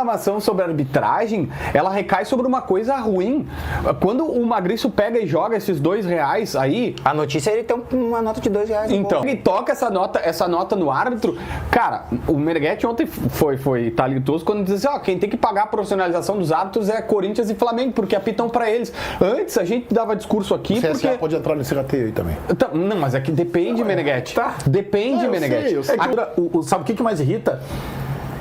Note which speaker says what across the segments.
Speaker 1: reclamação sobre a arbitragem, ela recai sobre uma coisa ruim. Quando o Magrício pega e joga esses R$2 aí...
Speaker 2: A notícia é ele tem uma nota de R$2.
Speaker 1: Então, ele toca essa nota no árbitro. Cara, o Meneghetti ontem foi talentoso quando diz assim, quem tem que pagar a profissionalização dos árbitros é Corinthians e Flamengo, porque apitam pra eles. Antes a gente dava discurso aqui
Speaker 3: CSA
Speaker 1: porque...
Speaker 3: pode entrar nesse rateio aí também.
Speaker 1: Não, mas é que depende, Meneghetti.
Speaker 3: Tá.
Speaker 1: Depende, Meneghetti.
Speaker 4: Sabe o que mais irrita?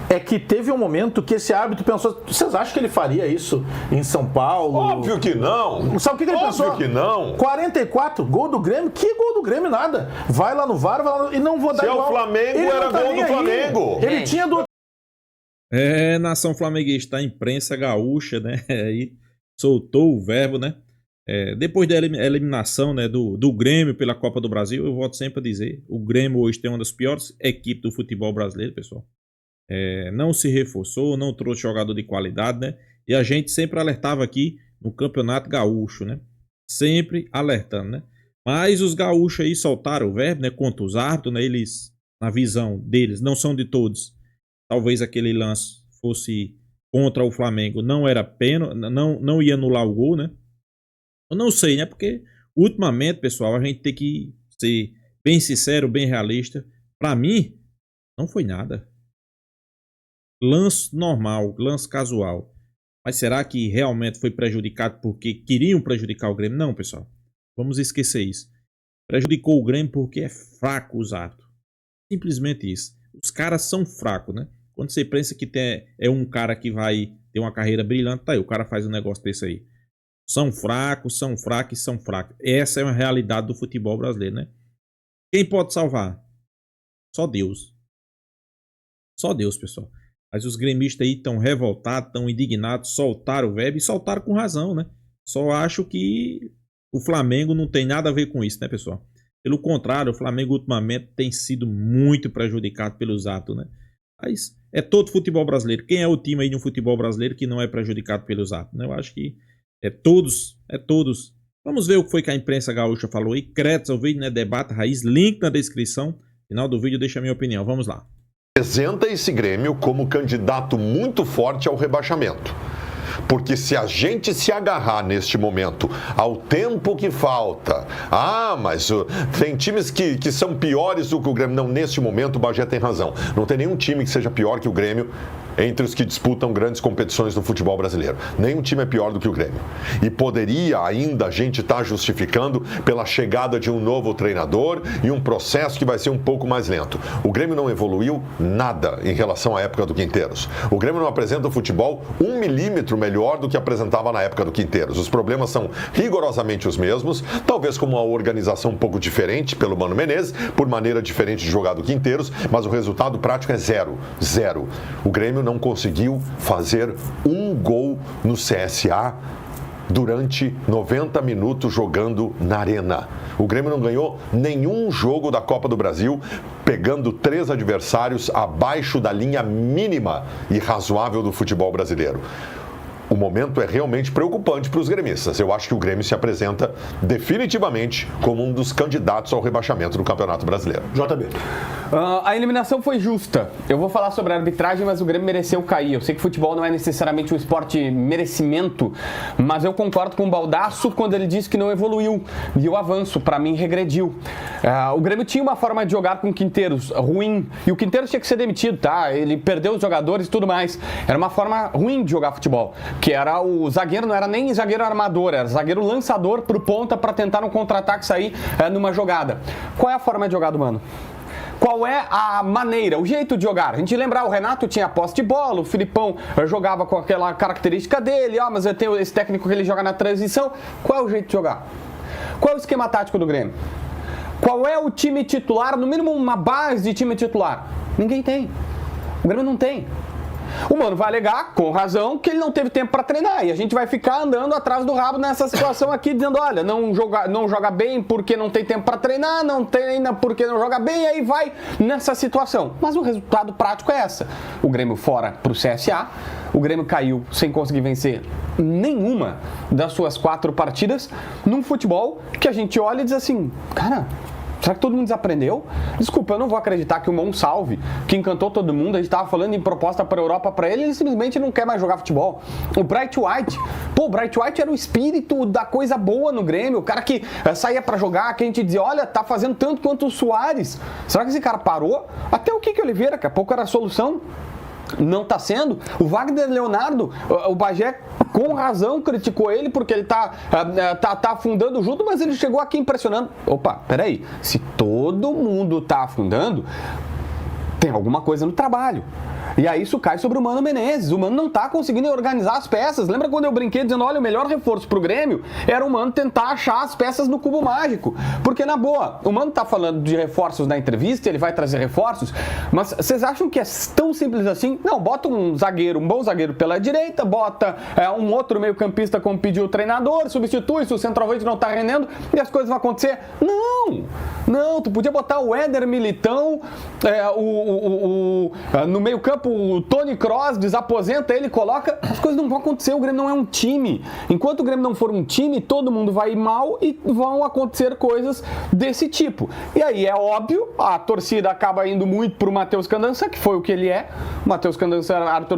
Speaker 4: É que teve um momento que esse árbitro pensou, vocês acham que ele faria isso em São Paulo?
Speaker 5: Óbvio que não.
Speaker 4: Sabe o que ele pensou?
Speaker 5: Óbvio que não.
Speaker 4: 44, gol do Grêmio? Que gol do Grêmio? Nada. Vai lá no VAR, e não vou dar
Speaker 5: Se
Speaker 4: igual.
Speaker 5: é o Flamengo,
Speaker 4: Ele
Speaker 5: era
Speaker 4: não tá
Speaker 5: gol
Speaker 4: nem
Speaker 5: do
Speaker 4: aí.
Speaker 5: Flamengo.
Speaker 4: Ele tinha do...
Speaker 6: Nação flamenguista, a imprensa gaúcha, né? Aí soltou o verbo, né? Depois da eliminação, né, do Grêmio pela Copa do Brasil, eu volto sempre a dizer, o Grêmio hoje tem uma das piores equipes do futebol brasileiro, pessoal. Não se reforçou, não trouxe jogador de qualidade, né? E a gente sempre alertava aqui no Campeonato Gaúcho, né? Sempre alertando, né? Mas os gaúchos aí soltaram o verbo, né? Contra os árbitros, né? Eles, na visão deles, não são de todos. Talvez aquele lance fosse contra o Flamengo, não era pênalti, não ia anular o gol, né? Eu não sei, né? Porque ultimamente, pessoal, a gente tem que ser bem sincero, bem realista. Pra mim, não foi nada. Lance normal, lance casual. Mas será que realmente foi prejudicado porque queriam prejudicar o Grêmio? Não, pessoal. Vamos esquecer isso. Prejudicou o Grêmio porque é fraco os árbitros. Simplesmente isso. Os caras são fracos, né? Quando você pensa que é um cara que vai ter uma carreira brilhante, tá aí, o cara faz um negócio desse aí. São fracos, são fracos e são fracos. Essa é uma realidade do futebol brasileiro, né? Quem pode salvar? Só Deus. Só Deus, pessoal. Mas os gremistas aí estão revoltados, estão indignados, soltaram o verbo e soltaram com razão, né? Só acho que o Flamengo não tem nada a ver com isso, né, pessoal? Pelo contrário, o Flamengo ultimamente tem sido muito prejudicado pelos atos, né? Mas é todo futebol brasileiro. Quem é o time aí de um futebol brasileiro que não é prejudicado pelos atos, né? Eu acho que é todos. Vamos ver o que foi que a imprensa gaúcha falou aí. Créditos ao vídeo, né? Debate Raiz, link na descrição. Final do vídeo deixa a minha opinião. Vamos lá.
Speaker 5: Apresenta esse Grêmio como candidato muito forte ao rebaixamento. Porque se a gente se agarrar neste momento ao tempo que falta, mas tem times que são piores do que o Grêmio. Não, neste momento o Bagé tem razão. Não tem nenhum time que seja pior que o Grêmio entre os que disputam grandes competições no futebol brasileiro. Nenhum time é pior do que o Grêmio. E poderia ainda a gente estar justificando pela chegada de um novo treinador e um processo que vai ser um pouco mais lento. O Grêmio não evoluiu nada em relação à época do Quinteiros. O Grêmio não apresenta o futebol 1 milímetro melhor do que apresentava na época do Quinteiros. Os problemas são rigorosamente os mesmos, talvez com uma organização um pouco diferente pelo Mano Menezes, por maneira diferente de jogar do Quinteiros, mas o resultado prático é zero. O Grêmio não conseguiu fazer um gol no CSA durante 90 minutos jogando na arena. O Grêmio não ganhou nenhum jogo da Copa do Brasil, pegando 3 adversários abaixo da linha mínima e razoável do futebol brasileiro. O momento é realmente preocupante para os gremistas. Eu acho que o Grêmio se apresenta definitivamente como um dos candidatos ao rebaixamento do Campeonato Brasileiro.
Speaker 3: JB.
Speaker 1: A eliminação foi justa. Eu vou falar sobre a arbitragem, mas o Grêmio mereceu cair. Eu sei que futebol não é necessariamente um esporte merecimento, mas eu concordo com o Baldasso quando ele disse que não evoluiu. E o avanço, para mim, regrediu. O Grêmio tinha uma forma de jogar com o Quinteiros ruim. E o Quinteiros tinha que ser demitido, tá? Ele perdeu os jogadores e tudo mais. Era uma forma ruim de jogar futebol. Que era o zagueiro, não era nem zagueiro armador, era zagueiro lançador pro ponta para tentar um contra-ataque sair numa jogada. Qual é a forma de jogar do Mano? Qual é a maneira, o jeito de jogar? A gente lembrar, o Renato tinha posse de bola, o Filipão jogava com aquela característica dele, mas eu tenho esse técnico que ele joga na transição. Qual é o jeito de jogar? Qual é o esquema tático do Grêmio? Qual é o time titular, no mínimo uma base de time titular? Ninguém tem. O Grêmio não tem. O Mano vai alegar, com razão, que ele não teve tempo para treinar. E a gente vai ficar andando atrás do rabo nessa situação aqui, dizendo, olha, não joga bem porque não tem tempo para treinar, não treina porque não joga bem, e aí vai nessa situação. Mas o resultado prático é essa. O Grêmio fora pro CSA, o Grêmio caiu sem conseguir vencer nenhuma das suas 4 partidas, num futebol que a gente olha e diz assim, cara, Será que todo mundo desaprendeu? Desculpa, eu não vou acreditar que o Monsalve, que encantou todo mundo, a gente tava falando em proposta para a Europa para ele simplesmente não quer mais jogar futebol. O Bright White, o Bright White era o espírito da coisa boa no Grêmio, o cara que saía para jogar, que a gente dizia, olha, tá fazendo tanto quanto o Soares. Será que esse cara parou? Até o Kike Oliveira, daqui a pouco era a solução. Não tá sendo. O Wagner Leonardo, o Bagé com razão criticou ele porque ele tá afundando junto, mas ele chegou aqui impressionando. Opa, peraí, se todo mundo tá afundando, tem alguma coisa no trabalho. E aí isso cai sobre o Mano Menezes. O Mano não tá conseguindo organizar as peças. Lembra quando eu brinquei dizendo, olha, o melhor reforço pro Grêmio era o Mano tentar achar as peças no cubo mágico. Porque, na boa, o Mano tá falando de reforços na entrevista, ele vai trazer reforços, mas vocês acham que é tão simples assim? Não, bota um bom zagueiro pela direita, bota um outro meio-campista como pediu o treinador, substitui se o centroavante não tá rendendo e as coisas vão acontecer. Não, tu podia botar o Éder Militão, no meio-campo o Tony Kroos, desaposenta ele, coloca, as coisas não vão acontecer, o Grêmio não é um time. Enquanto o Grêmio não for um time, todo mundo vai ir mal e vão acontecer coisas desse tipo. E aí é óbvio, a torcida acaba indo muito pro Matheus Candança, que foi o que ele é. O Matheus Candança, árbitro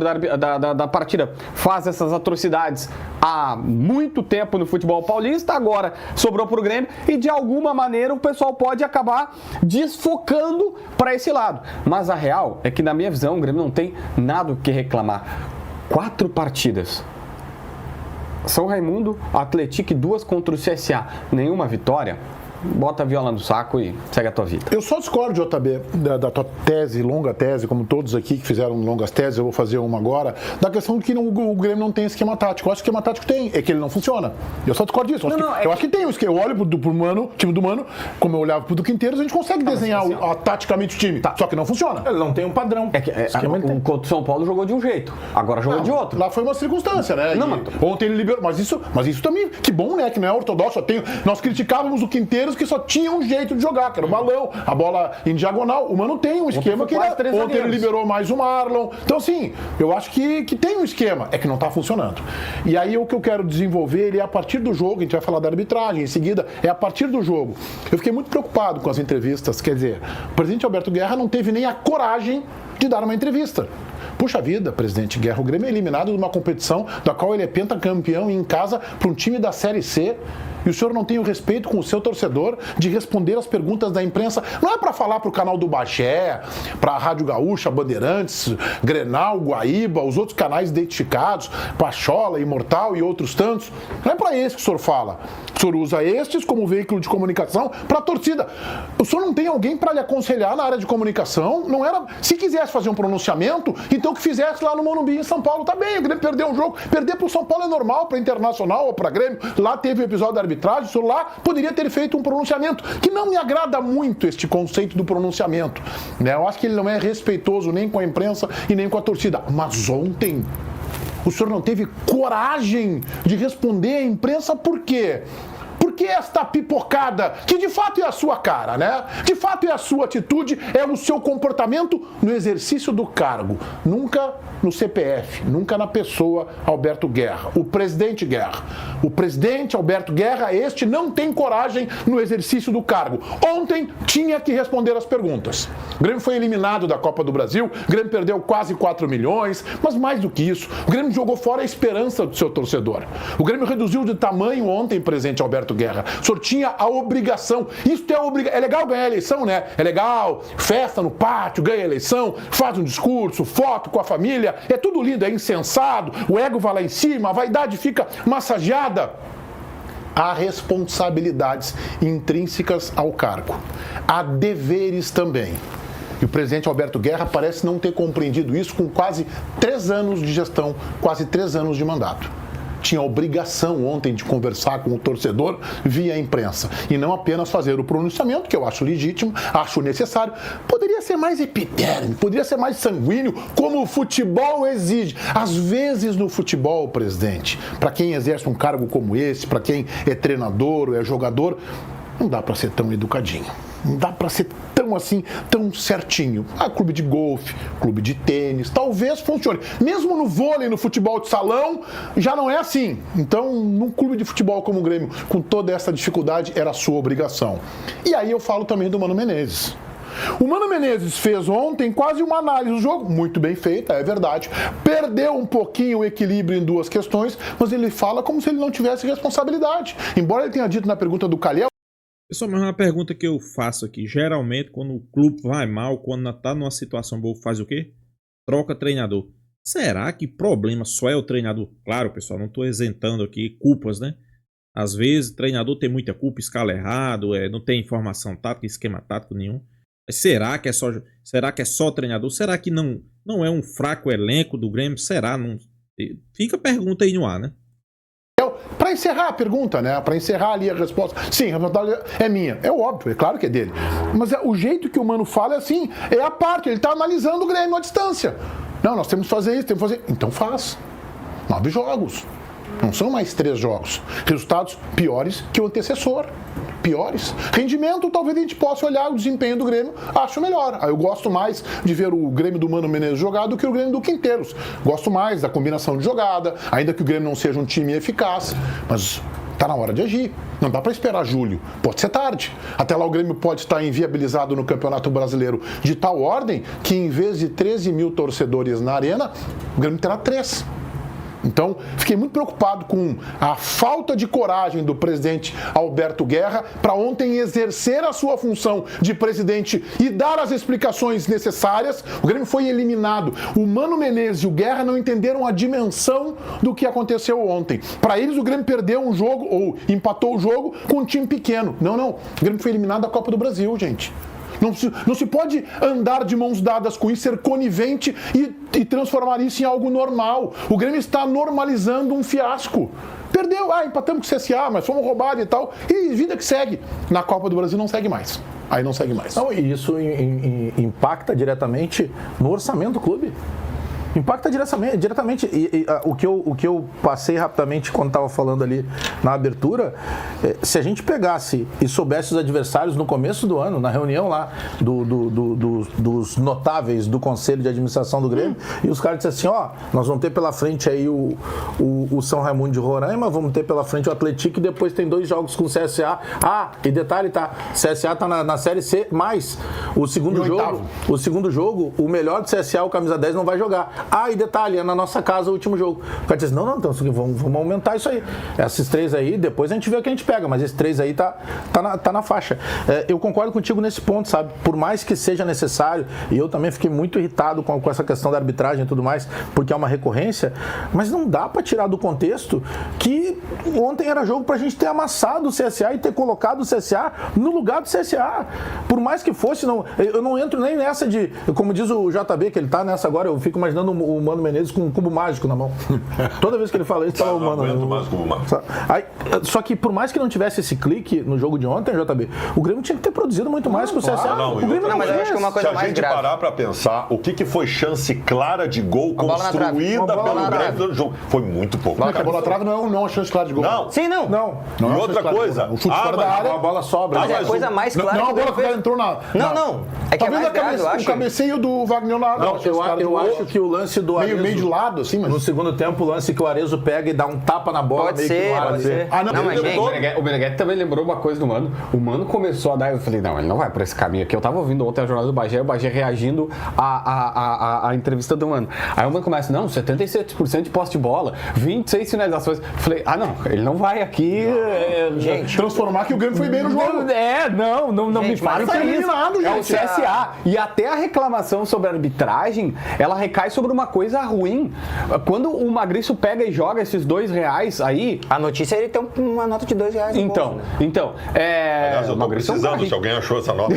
Speaker 1: da partida, faz essas atrocidades há muito tempo no futebol paulista, agora sobrou pro Grêmio e de alguma maneira o pessoal pode acabar desfocando para esse lado. Mas a real é que, na minha visão, o Grêmio não tem nada o que reclamar. 4 partidas. São Raimundo, Atlético, 2 contra o CSA. Nenhuma vitória. Bota a viola no saco e segue a tua vida.
Speaker 3: Eu só discordo, JB, da tua tese, longa tese, como todos aqui que fizeram longas teses, eu vou fazer uma agora, da questão de que o Grêmio não tem esquema tático. Eu acho que o esquema tático tem, é que ele não funciona. Eu só discordo disso. Eu acho que tem o esquema. Eu olho pro Mano, time do Mano, como eu olhava pro do Quinteiros, a gente consegue desenhar taticamente o time. Só que não funciona.
Speaker 4: Ele não tem um padrão.
Speaker 1: O São Paulo jogou de um jeito, agora jogou de outro.
Speaker 3: Lá foi uma circunstância, né? Ontem ele liberou. Mas isso também, que bom, né? Que não é ortodoxo. Nós criticávamos o Quinteiros que só tinha um jeito de jogar, que era o balão, a bola em diagonal. O Mano tem um esquema que ontem ele liberou mais o Marlon. Então, assim, eu acho que tem um esquema, é que não tá funcionando. E aí o que eu quero desenvolver, ele é a partir do jogo, a gente vai falar da arbitragem em seguida, é a partir do jogo. Eu fiquei muito preocupado com as entrevistas, quer dizer, o presidente Alberto Guerra não teve nem a coragem de dar uma entrevista. Puxa vida, presidente Guerra, o Grêmio é eliminado de uma competição da qual ele é pentacampeão em casa para um time da Série C. E o senhor não tem o respeito com o seu torcedor de responder as perguntas da imprensa. Não é para falar para o canal do Bagé, para a Rádio Gaúcha, Bandeirantes, Grenal, Guaíba, os outros canais identificados, Pachola, Imortal e outros tantos. Não é para esse que o senhor fala. O senhor usa estes como veículo de comunicação para a torcida. O senhor não tem alguém para lhe aconselhar na área de comunicação? Não era. Se quisesse fazer um pronunciamento, então que fizesse lá no Morumbi, em São Paulo. Tá bem, o Grêmio perdeu um jogo. Perder para o São Paulo é normal, para Internacional ou para Grêmio. Lá teve o episódio da arbitragem, o senhor lá poderia ter feito um pronunciamento, que não me agrada muito este conceito do pronunciamento, né? Eu acho que ele não é respeitoso nem com a imprensa e nem com a torcida. Mas ontem o senhor não teve coragem de responder à imprensa, por quê? Porque esta pipocada, que de fato é a sua cara, né? De fato é a sua atitude, é o seu comportamento no exercício do cargo. Nunca no CPF, nunca na pessoa Alberto Guerra, o presidente Guerra. O presidente Alberto Guerra, este não tem coragem no exercício do cargo. Ontem tinha que responder as perguntas. O Grêmio foi eliminado da Copa do Brasil, o Grêmio perdeu quase 4 milhões, mas mais do que isso, o Grêmio jogou fora a esperança do seu torcedor. O Grêmio reduziu de tamanho ontem, presidente Alberto Guerra. O senhor tinha a obrigação, isso é legal ganhar a eleição, né? É legal, festa no pátio, ganha a eleição, faz um discurso, foto com a família, é tudo lindo, é insensado, o ego vai lá em cima, a vaidade fica massageada. Há responsabilidades intrínsecas ao cargo, há deveres também. E o presidente Alberto Guerra parece não ter compreendido isso com quase 3 anos de gestão, quase 3 anos de mandato. Tinha a obrigação ontem de conversar com o torcedor via imprensa e não apenas fazer o pronunciamento, que eu acho legítimo, acho necessário. Poderia ser mais epidérmico, poderia ser mais sanguíneo, como o futebol exige. Às vezes no futebol, presidente, para quem exerce um cargo como esse, para quem é treinador ou é jogador, não dá para ser tão educadinho. Não dá para ser tão termo assim tão certinho. Clube de golfe, clube de tênis, talvez funcione. Mesmo no vôlei, no futebol de salão, já não é assim. Então, num clube de futebol como o Grêmio, com toda essa dificuldade, era a sua obrigação. E aí eu falo também do Mano Menezes. O Mano Menezes fez ontem quase uma análise do jogo, muito bem feita, é verdade. Perdeu um pouquinho o equilíbrio em duas questões, mas ele fala como se ele não tivesse responsabilidade. Embora ele tenha dito na pergunta do Calhau.
Speaker 6: Pessoal, mas uma pergunta que eu faço aqui. Geralmente, quando o clube vai mal, quando tá numa situação boa, faz o quê? Troca treinador. Será que problema só é o treinador? Claro, pessoal, não estou isentando aqui culpas, né? Às vezes, o treinador tem muita culpa, escala errado, não tem informação tática, esquema tático nenhum. Mas será que é só treinador? Será que não é um fraco elenco do Grêmio? Será? Não... Fica a pergunta aí no ar, né?
Speaker 3: Para encerrar a pergunta, né? Para encerrar ali a resposta. Sim, a resposta é minha. É óbvio, é claro que é dele. Mas o jeito que o Mano fala é assim, é a parte. Ele está analisando o Grêmio à distância. Não, nós temos que fazer isso, temos que fazer... Então faz. 9 jogos. Não são mais 3 jogos. Resultados piores que o antecessor. Piores. Rendimento, talvez a gente possa olhar o desempenho do Grêmio, acho melhor. Eu gosto mais de ver o Grêmio do Mano Menezes jogar do que o Grêmio do Quinteiros. Gosto mais da combinação de jogada, ainda que o Grêmio não seja um time eficaz, mas tá na hora de agir. Não dá para esperar julho. Pode ser tarde. Até lá o Grêmio pode estar inviabilizado no Campeonato Brasileiro de tal ordem que em vez de 13 mil torcedores na arena, o Grêmio terá 3. Então, fiquei muito preocupado com a falta de coragem do presidente Alberto Guerra para ontem exercer a sua função de presidente e dar as explicações necessárias. O Grêmio foi eliminado. O Mano Menezes e o Guerra não entenderam a dimensão do que aconteceu ontem. Para eles, o Grêmio perdeu um jogo ou empatou o jogo com um time pequeno. Não. O Grêmio foi eliminado da Copa do Brasil, gente. Não se pode andar de mãos dadas com isso, ser conivente e transformar isso em algo normal. O Grêmio está normalizando um fiasco. Perdeu, empatamos com o CSA, mas fomos roubados e tal. E vida que segue. Na Copa do Brasil não segue mais. Aí não segue mais.
Speaker 4: Não, e isso impacta diretamente no orçamento do clube. Impacta diretamente. O que eu passei rapidamente quando estava falando ali na abertura, se a gente pegasse e soubesse os adversários no começo do ano, na reunião lá dos notáveis do Conselho de Administração do Grêmio, e os caras dissessem assim, nós vamos ter pela frente aí o São Raimundo de Roraima, vamos ter pela frente o Atlético e depois tem 2 jogos com o CSA. E detalhe, CSA tá na Série C, mas o segundo jogo, o melhor do CSA, o camisa 10, não vai jogar. E detalhe, é na nossa casa o último jogo. O cara diz, não, então vamos aumentar isso aí. Esses 3 aí, depois a gente vê o que a gente pega, mas esses 3 aí tá na faixa. Eu concordo contigo nesse ponto, sabe? Por mais que seja necessário, e eu também fiquei muito irritado com essa questão da arbitragem e tudo mais, porque é uma recorrência, mas não dá pra tirar do contexto que ontem era jogo pra gente ter amassado o CSA e ter colocado o CSA no lugar do CSA. Por mais que fosse, eu não entro nem nessa de, como diz o JB, que ele tá nessa agora, eu fico imaginando o Mano Menezes com um cubo mágico na mão. Toda vez que ele fala isso, tá o Mano.
Speaker 5: Não mais cubo mágico.
Speaker 4: Só que por mais que não tivesse esse clique no jogo de ontem, JB, o Grêmio tinha que ter produzido muito mais que o CSA. O Grêmio não,
Speaker 2: mas eu acho que é uma coisa mais grave.
Speaker 5: Se a gente parar pra pensar, o que foi chance clara de gol construída pelo Grêmio no jogo? Foi muito pouco.
Speaker 3: A bola na trave não é uma chance clara de gol.
Speaker 5: Não.
Speaker 2: Sim, não.
Speaker 5: E outra coisa,
Speaker 3: o chute fora da área,
Speaker 4: a bola sobra.
Speaker 2: Mas é a coisa mais clara.
Speaker 3: Não, a bola que entrou na...
Speaker 2: Não. É que é mais grave, eu acho.
Speaker 3: O cabeceio do Wagner na área.
Speaker 4: Eu acho que o lance do Arezo,
Speaker 3: meio de lado, assim, mas...
Speaker 4: No segundo tempo, o lance que o Arezo pega e dá um tapa na bola.
Speaker 2: Pode ser.
Speaker 1: Mas o Meneghetti também lembrou uma coisa do Mano. O Mano começou a dar... Eu falei, não, ele não vai por esse caminho aqui. Eu tava ouvindo ontem a jornada do Bagé, o Bagé reagindo à entrevista do Mano. Aí o Mano começa, 77% de posse de bola, 26 finalizações. Eu falei, não, ele não vai aqui...
Speaker 3: Gente, transformar que o Grêmio foi bem no jogo.
Speaker 1: Não me faça isso. É o CSA. E até a reclamação sobre a arbitragem, ela recai sobre uma coisa ruim. Quando o Magrício pega e joga esses R$2 aí...
Speaker 2: A notícia é ele ter uma nota de R$2 no bolso, né?
Speaker 5: Aliás, eu tô precisando, se alguém achou essa nota.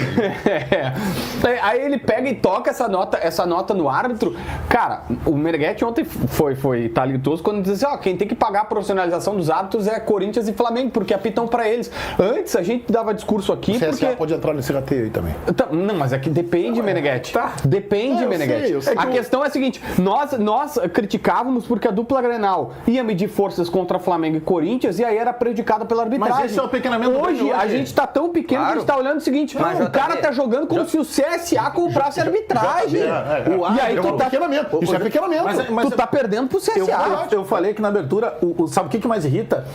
Speaker 1: Aí ele pega e toca essa nota no árbitro. Cara, o Meneghetti ontem foi talentoso quando diz assim, quem tem que pagar a profissionalização dos árbitros é Corinthians e Flamengo, porque apitam pra eles. Antes a gente dava discurso aqui
Speaker 3: o CSA pode entrar nesse rateio aí também.
Speaker 1: Não, mas é que depende, Meneghetti. Depende, Meneghetti. A questão é a seguinte, seguinte, nós criticávamos porque a dupla Grenal ia medir forças contra Flamengo e Corinthians e aí era prejudicada pela arbitragem.
Speaker 4: Mas esse é o pequenamento do
Speaker 1: hoje,
Speaker 4: Grêmio
Speaker 1: a gente tá tão pequeno que a gente tá olhando o seguinte,
Speaker 2: Mas,
Speaker 1: o cara
Speaker 2: JB,
Speaker 1: tá jogando como se o CSA comprasse a arbitragem. E aí tu tá...
Speaker 3: pequenamento. Isso é pequenamento.
Speaker 1: tu tá perdendo pro CSA.
Speaker 4: Eu falei que na abertura, sabe o que mais irrita?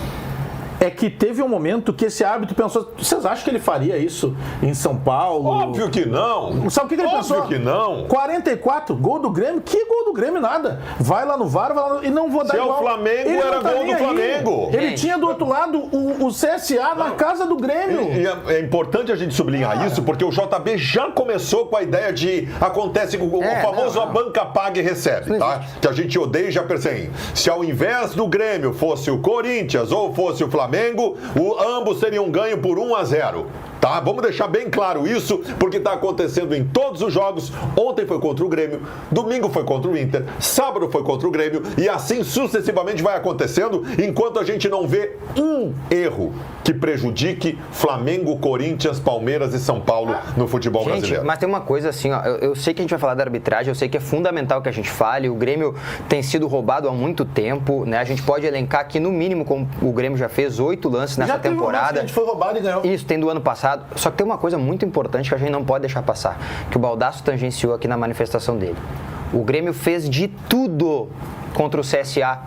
Speaker 4: É que teve um momento que esse árbitro pensou, vocês acham que ele faria isso em São Paulo?
Speaker 5: Óbvio que não.
Speaker 4: Sabe o que ele pensou?
Speaker 5: Óbvio que não.
Speaker 4: 44, gol do Grêmio? Que gol do Grêmio? Nada. Vai lá no VAR, vai lá e não vou dar
Speaker 5: Se é o
Speaker 4: igual.
Speaker 5: Flamengo,
Speaker 4: Ele
Speaker 5: era
Speaker 4: não tá
Speaker 5: gol
Speaker 4: nem
Speaker 5: do
Speaker 4: aí.
Speaker 5: Flamengo.
Speaker 4: Ele
Speaker 2: Gente.
Speaker 4: tinha do outro lado o CSA na casa do Grêmio.
Speaker 5: E é importante a gente sublinhar isso, porque o JB já começou com a ideia de acontece o famoso a banca paga e recebe, tá? Que a gente odeia e já percebe. Se ao invés do Grêmio fosse o Corinthians ou fosse o Flamengo, ambos teriam ganho por 1-0. Tá? Vamos deixar bem claro isso, porque está acontecendo em todos os jogos. Ontem foi contra o Grêmio, domingo foi contra o Inter, sábado foi contra o Grêmio, e assim sucessivamente vai acontecendo, enquanto a gente não vê um erro que prejudique Flamengo, Corinthians, Palmeiras e São Paulo no futebol brasileiro.
Speaker 2: Mas tem uma coisa assim, ó, eu sei que a gente vai falar da arbitragem, eu sei que é fundamental que a gente fale, o Grêmio tem sido roubado há muito tempo, né? A gente pode elencar aqui no mínimo, como o Grêmio já fez, 8 lances nessa temporada.
Speaker 4: A gente foi roubado e ganhou.
Speaker 2: Isso, tem do ano passado. Só que tem uma coisa muito importante que a gente não pode deixar passar, que o Baldasso tangenciou aqui na manifestação dele. O Grêmio fez de tudo contra o CSA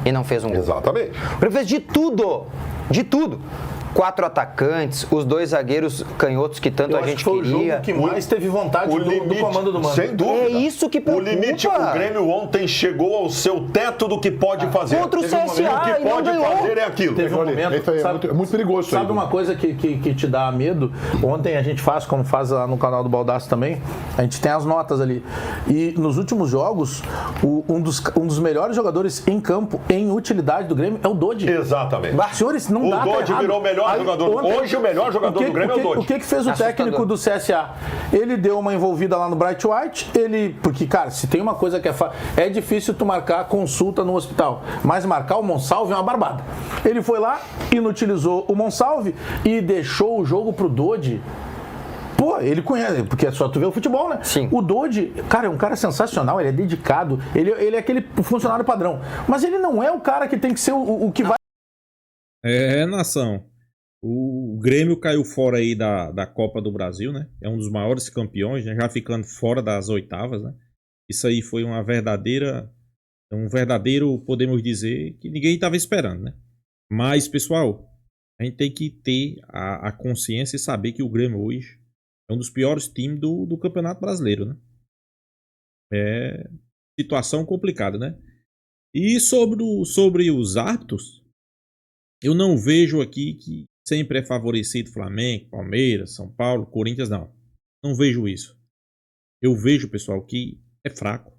Speaker 2: e não fez um gol.
Speaker 5: Exatamente.
Speaker 2: O Grêmio fez de tudo. De tudo. 4 atacantes, os 2 zagueiros canhotos que tanto
Speaker 4: Eu
Speaker 2: a
Speaker 4: acho
Speaker 2: gente
Speaker 4: que foi o
Speaker 2: queria.
Speaker 4: jogo que mais teve vontade do comando do mano.
Speaker 5: Sem dúvida.
Speaker 2: É isso que preocupa.
Speaker 5: O limite, o Grêmio ontem chegou ao seu teto do que pode fazer.
Speaker 2: Contra o
Speaker 5: Teve um
Speaker 2: CSA,
Speaker 5: momento, o
Speaker 2: e
Speaker 5: que
Speaker 2: não
Speaker 5: pode
Speaker 2: ganhou.
Speaker 5: fazer é aquilo.
Speaker 4: Teve um momento,
Speaker 3: Isso aí é muito perigoso.
Speaker 4: Sabe uma coisa que te dá medo? Ontem a gente faz, como faz lá no canal do Baldasso também, a gente tem as notas ali. E nos últimos jogos, um dos melhores jogadores em campo, em utilidade do Grêmio, é o Dodi.
Speaker 5: Exatamente.
Speaker 4: Senhores, não dá.
Speaker 5: O Dodi virou o melhor jogador. Hoje o melhor jogador do Grêmio é o Dodi.
Speaker 4: O que fez o técnico do CSA? Ele deu uma envolvida lá no Bright White, porque, cara, se tem uma coisa que é difícil tu marcar consulta no hospital, mas marcar o Monsalve é uma barbada. Ele foi lá, inutilizou o Monsalve e deixou o jogo pro Dodi. Pô, ele conhece, porque é só tu ver o futebol, né?
Speaker 2: Sim.
Speaker 4: O Dodi, cara, é um cara sensacional, ele é dedicado, ele é aquele funcionário padrão. Mas ele não é o cara que tem que ser o que vai...
Speaker 6: Nação. O Grêmio caiu fora aí da Copa do Brasil, né? É um dos maiores campeões, né? Já ficando fora das oitavas, né? Isso aí foi um verdadeiro, podemos dizer, que ninguém estava esperando, né? Mas, pessoal, a gente tem que ter a consciência e saber que o Grêmio hoje é um dos piores times do Campeonato Brasileiro, né? É situação complicada, né? E sobre os árbitros, eu não vejo aqui que sempre é favorecido Flamengo, Palmeiras, São Paulo, Corinthians, não. Não vejo isso. Eu vejo, pessoal, que é fraco.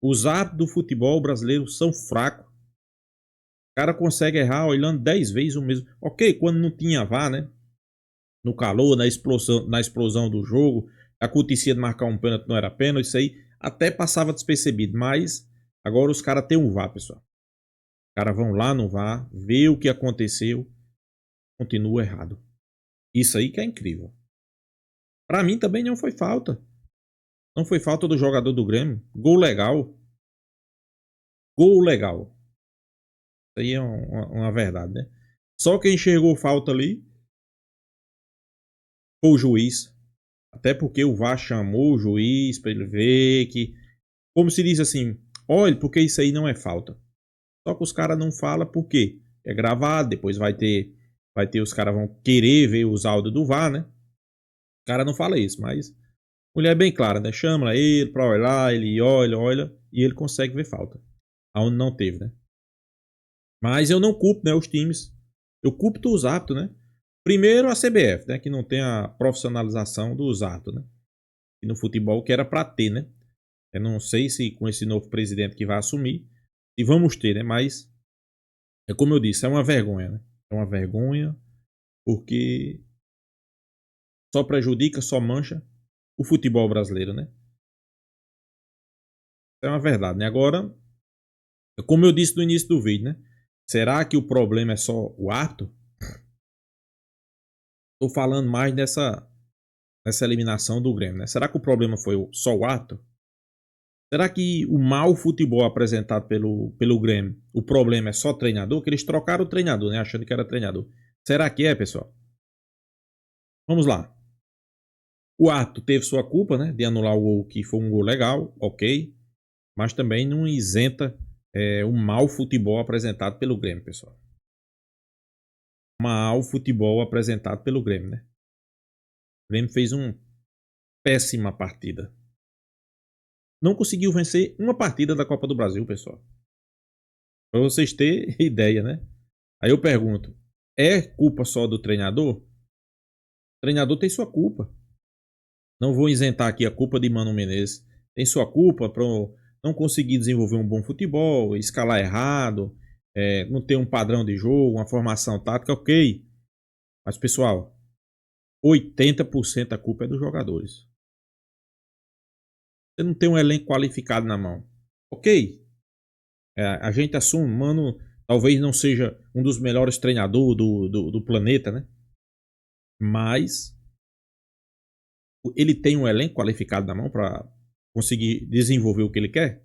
Speaker 6: Os árbitros do futebol brasileiro são fracos. O cara consegue errar olhando 10 vezes o mesmo. Ok, quando não tinha VAR, né? No calor, na explosão do jogo, acontecia de marcar um pênalti, não era pênalti, isso aí até passava despercebido. Mas agora os caras têm um VAR, pessoal. Os caras vão lá no VAR, vê o que aconteceu, continua errado. Isso aí que é incrível. Pra mim também não foi falta. Não foi falta do jogador do Grêmio. Gol legal. Gol legal. Isso aí é uma verdade, né? Só quem enxergou falta ali foi o juiz. Até porque o VAR chamou o juiz pra ele ver que... Como se diz assim, olha, porque isso aí não é falta. Só que os caras não falam por quê. É gravado, depois vai ter os caras vão querer ver os áudios do VAR, né? O cara não fala isso, mas a mulher é bem clara, né? Chama ele pra olhar, ele olha e ele consegue ver falta. Aonde não teve, né? Mas eu não culpo, né, os times. Eu culpo os árbitros, né? Primeiro a CBF, né? Que não tem a profissionalização dos árbitros, né? E no futebol que era pra ter, né? Eu não sei se com esse novo presidente que vai assumir, se vamos ter, né? Mas, é como eu disse, é uma vergonha, né? É uma vergonha porque só prejudica, só mancha o futebol brasileiro, né? É uma verdade, né? Agora, como eu disse no início do vídeo, né? Será que o problema é só o árbitro? Estou falando mais nessa eliminação do Grêmio, né? Será que o problema foi só o árbitro? Será que o mau futebol apresentado pelo Grêmio, o problema é só treinador? Que eles trocaram o treinador, né? Achando que era treinador. Será que é, pessoal? Vamos lá. O árbitro teve sua culpa, né? De anular o gol, que foi um gol legal, ok. Mas também não isenta o mau futebol apresentado pelo Grêmio, pessoal. Mau futebol apresentado pelo Grêmio, né? O Grêmio fez uma péssima partida. Não conseguiu vencer uma partida da Copa do Brasil, pessoal. Para vocês terem ideia, né? Aí eu pergunto, é culpa só do treinador? O treinador tem sua culpa. Não vou isentar aqui a culpa de Mano Menezes. Tem sua culpa para não conseguir desenvolver um bom futebol, escalar errado, não ter um padrão de jogo, uma formação tática, ok. Mas, pessoal, 80% da culpa é dos jogadores. Você não tem um elenco qualificado na mão. Ok. A gente assume, Mano, talvez não seja um dos melhores treinadores do planeta, né? Mas ele tem um elenco qualificado na mão para conseguir desenvolver o que ele quer?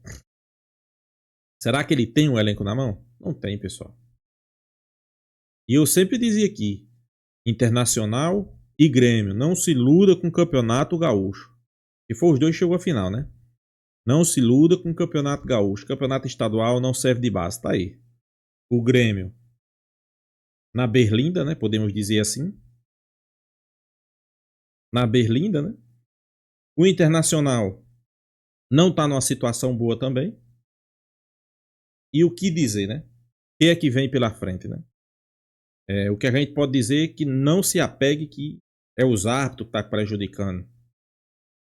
Speaker 6: Será que ele tem um elenco na mão? Não tem, pessoal. E eu sempre dizia aqui, Internacional e Grêmio, não se iluda com o Campeonato Gaúcho. E foi os dois que chegou à final, né? Não se iluda com o Campeonato Gaúcho. Campeonato estadual não serve de base. Tá aí. O Grêmio na berlinda, né? Podemos dizer assim. Na berlinda, né? O Internacional não tá numa situação boa também. E o que dizer, né? O que é que vem pela frente, né? O que a gente pode dizer é que não se apegue que é os árbitros que tá prejudicando.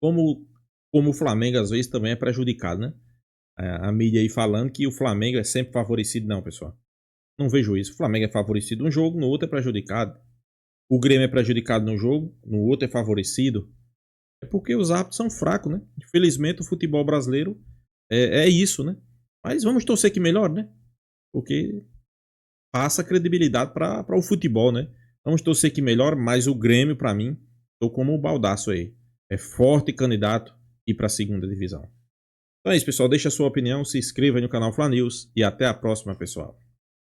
Speaker 6: Como o Flamengo às vezes também é prejudicado, né? A mídia aí falando que o Flamengo é sempre favorecido. Não, pessoal. Não vejo isso. O Flamengo é favorecido num jogo, no outro é prejudicado. O Grêmio é prejudicado num jogo, no outro é favorecido. É porque os árbitros são fracos, né? Infelizmente o futebol brasileiro é isso, né? Mas vamos torcer que melhore, né? Porque passa credibilidade para o futebol, né? Vamos torcer que melhore, mas o Grêmio, para mim, tô como o Baldaço aí. É forte candidato ir para a segunda divisão. Então é isso, pessoal. Deixa a sua opinião, se inscreva aí no canal Fla News e até a próxima, pessoal.